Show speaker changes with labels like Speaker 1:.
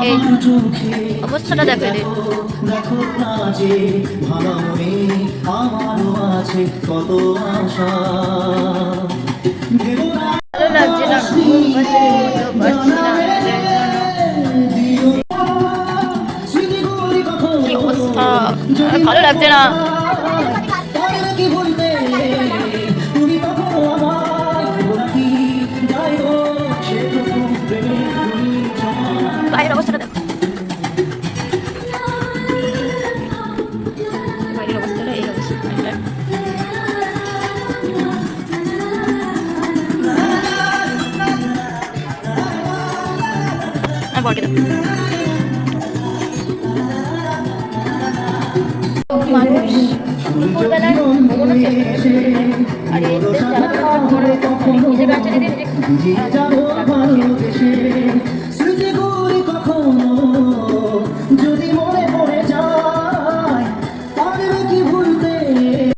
Speaker 1: এই অবস্থাটা দেখো এদের।
Speaker 2: দেখো না যে ভালো মনে আমারও আছে কত আশা।
Speaker 1: ভালো লাগছে না, পারছি না কি অবস্থা, ভালো লাগছে না। বাইরের অবস্থাটা দেখো, বাইরের অবস্থাটা এই অবস্থা। বলকে দেখো মানুষ দুপুরবেলায় ঘুমানোর চেষ্টা করছে, আর এদের জ্বালাতে খাওয়ার ঘরে নিজের বাচ্চাদের
Speaker 2: যদি মনে